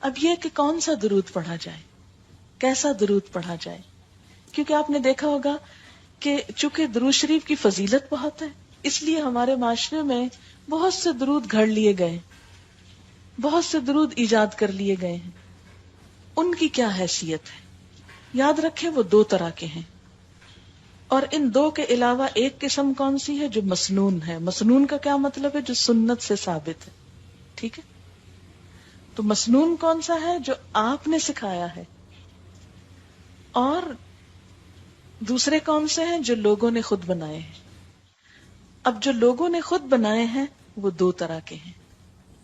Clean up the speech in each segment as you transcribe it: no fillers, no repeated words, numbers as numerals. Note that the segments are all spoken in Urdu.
اب یہ کہ کون سا درود پڑھا جائے، کیسا درود پڑھا جائے، کیونکہ آپ نے دیکھا ہوگا کہ چونکہ درود شریف کی فضیلت بہت ہے، اس لیے ہمارے معاشرے میں بہت سے درود گھڑ لیے گئے، بہت سے درود ایجاد کر لیے گئے ہیں. ان کی کیا حیثیت ہے؟ یاد رکھیں وہ دو طرح کے ہیں، اور ان دو کے علاوہ ایک قسم کون سی ہے؟ جو مسنون ہے. مسنون کا کیا مطلب ہے؟ جو سنت سے ثابت ہے. ٹھیک ہے، تو مسنون کون سا ہے؟ جو آپ نے سکھایا ہے. اور دوسرے کون سے ہیں؟ جو لوگوں نے خود بنائے ہیں. اب جو لوگوں نے خود بنائے ہیں وہ دو طرح کے ہیں.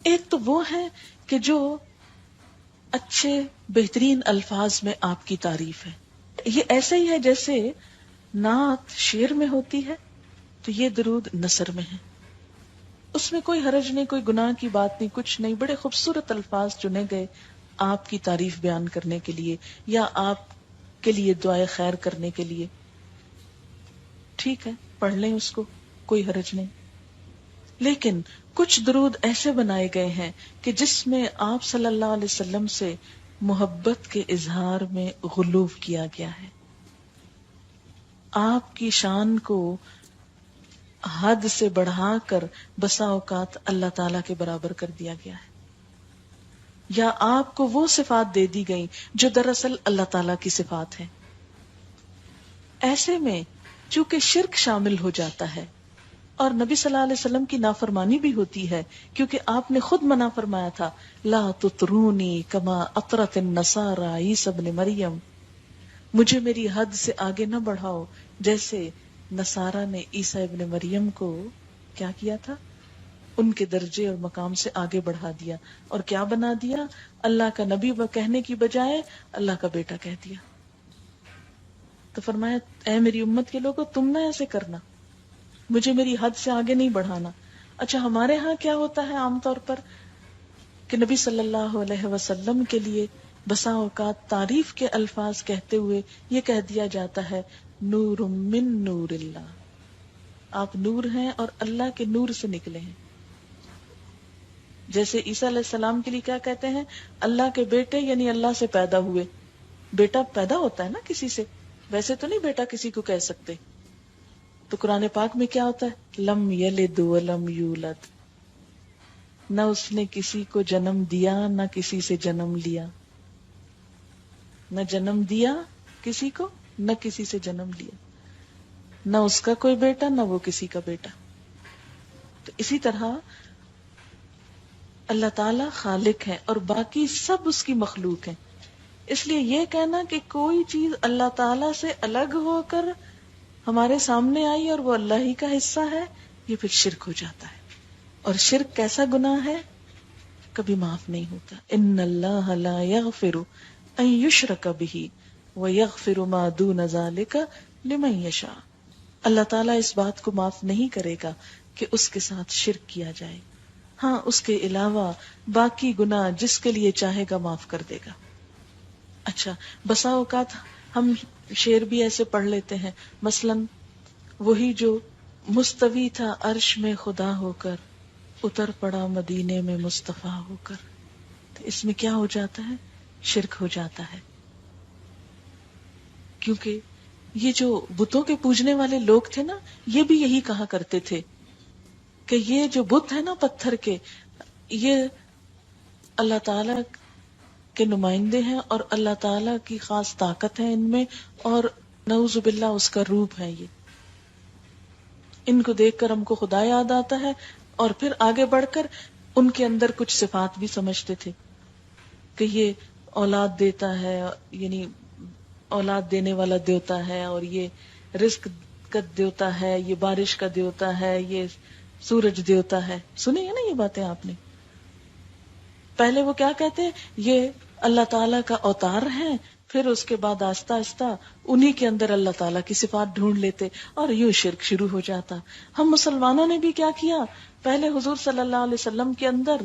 ایک تو وہ ہے کہ جو اچھے بہترین الفاظ میں آپ کی تعریف ہے. یہ ایسے ہی ہے جیسے نعت شعر میں ہوتی ہے تو یہ درود نثر میں ہے. اس میں کوئی حرج نہیں، کوئی گناہ کی بات نہیں، کچھ نہیں. بڑے خوبصورت الفاظ چنے گئے آپ کی تعریف بیان کرنے کے لیے یا آپ کے لیے دعائے خیر کرنے کے لیے. ٹھیک ہے، پڑھ لیں اس کو، کوئی حرج نہیں. لیکن کچھ درود ایسے بنائے گئے ہیں کہ جس میں آپ صلی اللہ علیہ وسلم سے محبت کے اظہار میں غلو کیا گیا ہے، آپ کی شان کو حد سے بڑھا کر بسا اوقات اللہ تعالی کے برابر کر دیا گیا ہے، یا آپ کو وہ صفات دے دی گئی جو دراصل اللہ تعالی کی صفات ہیں. ایسے میں چونکہ شرک شامل ہو جاتا ہے اور نبی صلی اللہ علیہ وسلم کی نافرمانی بھی ہوتی ہے، کیونکہ آپ نے خود منع فرمایا تھا لا تطرونی کما اطرت النصارى عیسی ابن مریم، مجھے میری حد سے آگے نہ بڑھاؤ جیسے نصارہ نے عیسی ابن مریم کو کیا کیا تھا، ان کے درجے اور مقام سے آگے بڑھا دیا اور کیا بنا دیا، اللہ کا نبی کہنے کی بجائے اللہ کا بیٹا کہہ دیا. تو فرمایا اے میری امت کے لوگوں تم نہ ایسے کرنا، مجھے میری حد سے آگے نہیں بڑھانا. اچھا ہمارے ہاں کیا ہوتا ہے عام طور پر کہ نبی صلی اللہ علیہ وسلم کے لیے بسا اوقات تعریف کے الفاظ کہتے ہوئے یہ کہہ دیا جاتا ہے نور من نور اللہ، آپ نور ہیں اور اللہ کے نور سے نکلے ہیں. جیسے عیسیٰ علیہ السلام کے لیے کیا کہتے ہیں؟ اللہ کے بیٹے، یعنی اللہ سے پیدا ہوئے. بیٹا پیدا ہوتا ہے نا کسی سے، ویسے تو نہیں بیٹا کسی کو کہہ سکتے. تو قرآن پاک میں کیا ہوتا ہے؟ لم یلد ولم یولد، نہ اس نے کسی کو جنم دیا نہ کسی سے جنم لیا، نہ جنم دیا کسی کو نہ کسی سے جنم لیا، نہ اس کا کوئی بیٹا نہ وہ کسی کا بیٹا. تو اسی طرح اللہ تعالی خالق ہے اور باقی سب اس کی مخلوق ہیں. اس لیے یہ کہنا کہ کوئی چیز اللہ تعالی سے الگ ہو کر ہمارے سامنے آئی اور وہ اللہ ہی کا حصہ ہے، یہ پھر شرک ہو جاتا ہے. اور شرک کیسا گناہ ہے؟ کبھی معاف نہیں ہوتا. ان اللہ لا یغفر ان یشرک بہ ویغفر ما دون ذلک لمن یشاء. اللہ تعالیٰ اس بات کو معاف نہیں کرے گا کہ اس کے ساتھ شرک کیا جائے، ہاں اس کے علاوہ باقی گناہ جس کے لیے چاہے گا معاف کر دے گا. اچھا بسا اوقات ہم شعر بھی ایسے پڑھ لیتے ہیں، مثلا وہی جو مستوی تھا عرش میں خدا ہو کر اتر پڑا مدینے میں مصطفیٰ ہو کر. تو اس میں کیا ہو جاتا ہے؟ شرک ہو جاتا ہے. کیونکہ یہ جو بتوں کے پوجنے والے لوگ تھے نا، یہ بھی یہی کہا کرتے تھے کہ یہ جو بت ہے نا پتھر کے، یہ اللہ تعالی کے نمائندے ہیں اور اللہ تعالی کی خاص طاقت ہے ان میں، اور نعوذ باللہ اس کا روپ ہے. یہ ان کو دیکھ کر ہم کو خدا یاد آتا ہے، اور پھر آگے بڑھ کر ان کے اندر کچھ صفات بھی سمجھتے تھے کہ یہ اولاد دیتا ہے، یعنی اولاد دینے والا دیوتا ہے، اور یہ رزق کا دیوتا ہے، یہ بارش کا دیوتا ہے، یہ سورج دیوتا ہے. سنیں گے نا یہ باتیں آپ نے. پہلے وہ کیا کہتے ہیں؟ یہ اللہ تعالیٰ کا اوتار ہے، پھر اس کے بعد آہستہ آہستہ انہی کے اندر اللہ تعالیٰ کی صفات ڈھونڈ لیتے اور یوں شرک شروع ہو جاتا. ہم مسلمانوں نے بھی کیا کیا؟ پہلے حضور صلی اللہ علیہ وسلم کے اندر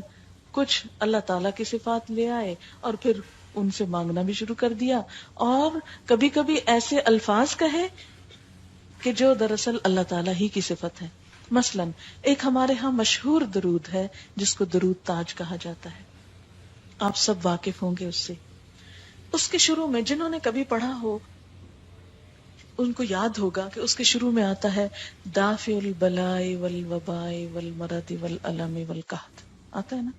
کچھ اللہ تعالیٰ کی صفات لے آئے اور پھر ان سے مانگنا بھی شروع کر دیا، اور کبھی کبھی ایسے الفاظ کہے کہ جو دراصل اللہ تعالیٰ ہی کی صفت ہے. مثلا ایک ہمارے ہاں مشہور درود ہے جس کو درود تاج کہا جاتا ہے. آپ سب واقف ہوں گے اس سے. اس کے شروع میں جنہوں نے کبھی پڑھا ہو ان کو یاد ہوگا کہ اس کے شروع میں آتا ہے دافع البلاء والوباء والمرض والالم والقحط. آتا ہے نا.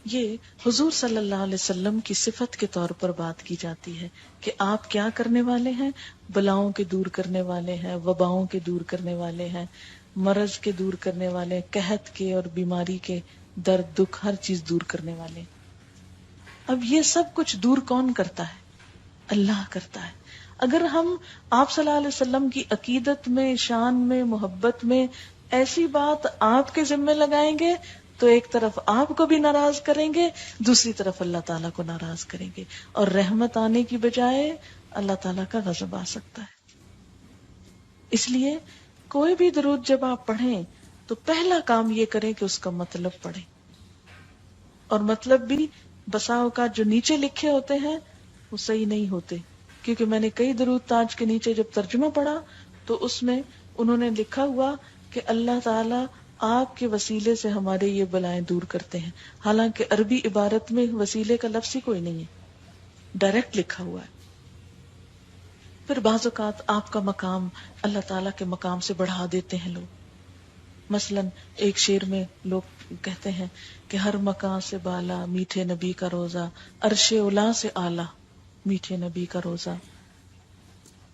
یہ حضور صلی اللہ علیہ وسلم کی صفت کے طور پر بات کی جاتی ہے کہ آپ کیا کرنے والے ہیں. بلاؤں کے دور کرنے والے ہیں، وباؤں کے دور کرنے والے ہیں، مرض کے دور کرنے والے، قحط کے اور بیماری کے درد دکھ ہر چیز دور کرنے والے. اب یہ سب کچھ دور کون کرتا ہے؟ اللہ کرتا ہے. اگر ہم آپ صلی اللہ علیہ وسلم کی عقیدت میں، شان میں، محبت میں ایسی بات آپ کے ذمہ لگائیں گے تو ایک طرف آپ کو بھی ناراض کریں گے، دوسری طرف اللہ تعالیٰ کو ناراض کریں گے، اور رحمت آنے کی بجائے اللہ تعالیٰ کا غضب آ سکتا ہے. اس لیے کوئی بھی درود جب آپ پڑھیں تو پہلا کام یہ کریں کہ اس کا مطلب پڑھیں. اور مطلب بھی بسا اوقات جو نیچے لکھے ہوتے ہیں وہ صحیح نہیں ہوتے، کیونکہ میں نے کئی درود تاج کے نیچے جب ترجمہ پڑھا تو اس میں انہوں نے لکھا ہوا کہ اللہ تعالیٰ آپ کے وسیلے سے ہمارے یہ بلائیں دور کرتے ہیں، حالانکہ عربی عبارت میں وسیلے کا لفظ ہی کوئی نہیں ہے، ڈائریکٹ لکھا ہوا ہے. پھر بعض اوقات آپ کا مقام اللہ تعالیٰ کے مقام سے بڑھا دیتے ہیں لوگ. مثلا ایک شعر میں لوگ کہتے ہیں کہ ہر مقام سے بالا میٹھے نبی کا روزہ، عرش اولا سے اعلیٰ میٹھے نبی کا روزہ،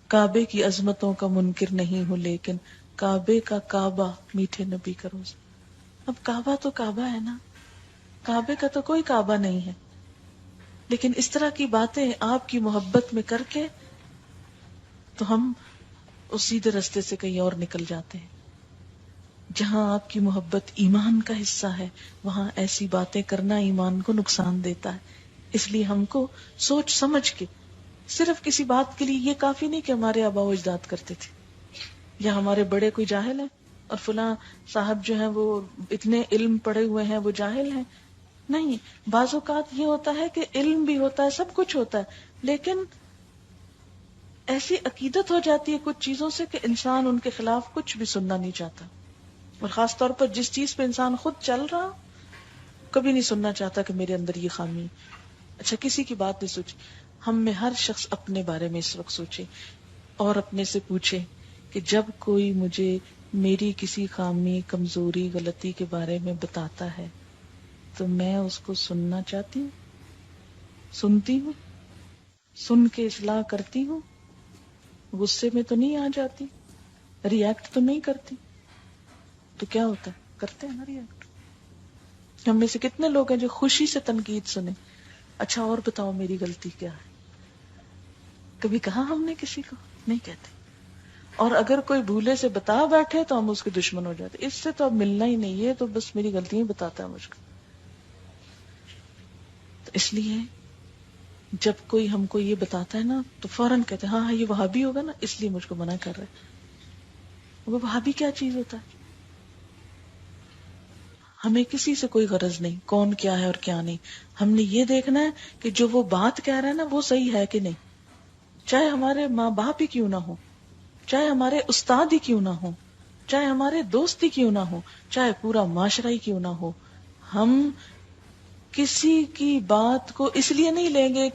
کعبے کی عظمتوں کا منکر نہیں ہوں لیکن کعبے کا کعبہ میٹھے نبی کا روزہ. اب کعبہ تو کعبہ ہے نا، کعبے کا تو کوئی کعبہ نہیں ہے، لیکن اس طرح کی باتیں آپ کی محبت میں کر کے تو ہم اس سیدھے رستے سے کہیں اور نکل جاتے ہیں. جہاں آپ کی محبت ایمان کا حصہ ہے وہاں ایسی باتیں کرنا ایمان کو نقصان دیتا ہے. اس لیے ہم کو سوچ سمجھ کے، صرف کسی بات کے لیے یہ کافی نہیں کہ ہمارے آباء و اجداد کرتے تھے یا ہمارے بڑے کوئی جاہل ہیں اور فلاں صاحب جو ہیں وہ اتنے علم پڑھے ہوئے ہیں وہ جاہل ہیں. نہیں، بعض اوقات یہ ہوتا ہے کہ علم بھی ہوتا ہے، سب کچھ ہوتا ہے، لیکن ایسی عقیدت ہو جاتی ہے کچھ چیزوں سے کہ انسان ان کے خلاف کچھ بھی سننا نہیں چاہتا. اور خاص طور پر جس چیز پہ انسان خود چل رہا کبھی نہیں سننا چاہتا کہ میرے اندر یہ خامی. اچھا، کسی کی بات نہیں سوچی. ہم میں ہر شخص اپنے بارے میں اس وقت سوچے اور اپنے سے پوچھے کہ جب کوئی مجھے میری کسی خامی، کمزوری، غلطی کے بارے میں بتاتا ہے تو میں اس کو سننا چاہتی ہوں، سنتی ہوں، سن کے اصلاح کرتی ہوں، غصے میں تو نہیں آ جاتی، ریئیکٹ تو نہیں کرتی. تو کیا ہوتا ہے؟ کرتے ہیں نا ریئیکٹ. ہم میں سے کتنے لوگ ہیں جو خوشی سے تنقید سنیں، اچھا اور بتاؤ میری غلطی کیا ہے. کبھی کہا ہم نے کسی کو؟ نہیں کہتے. اور اگر کوئی بھولے سے بتا بیٹھے تو ہم اس کے دشمن ہو جاتے، اس سے تو اب ملنا ہی نہیں، یہ تو بس میری غلطیاں بتاتا ہے مجھ کو. تو اس لیے جب کوئی ہم کو یہ بتاتا ہے نا تو فوراً کہتے ہیں ہاں یہ وہابی ہوگا نا اس لیے مجھ کو منع کر رہا ہے. وہ وہابی کیا چیز ہوتا ہے؟ ہمیں کسی سے کوئی غرض نہیں کون کیا ہے اور کیا نہیں. ہم نے یہ دیکھنا ہے کہ جو وہ بات کہہ رہا ہے نا وہ صحیح ہے کہ نہیں، چاہے ہمارے ماں باپ ہی کیوں نہ ہو، چاہے ہمارے استاد ہی کیوں نہ ہو، چاہے ہمارے دوست ہی کیوں نہ ہو، چاہے پورا معاشرہ ہی کیوں نہ ہو. ہم کسی کی بات کو اس لیے نہیں لیں گے کہ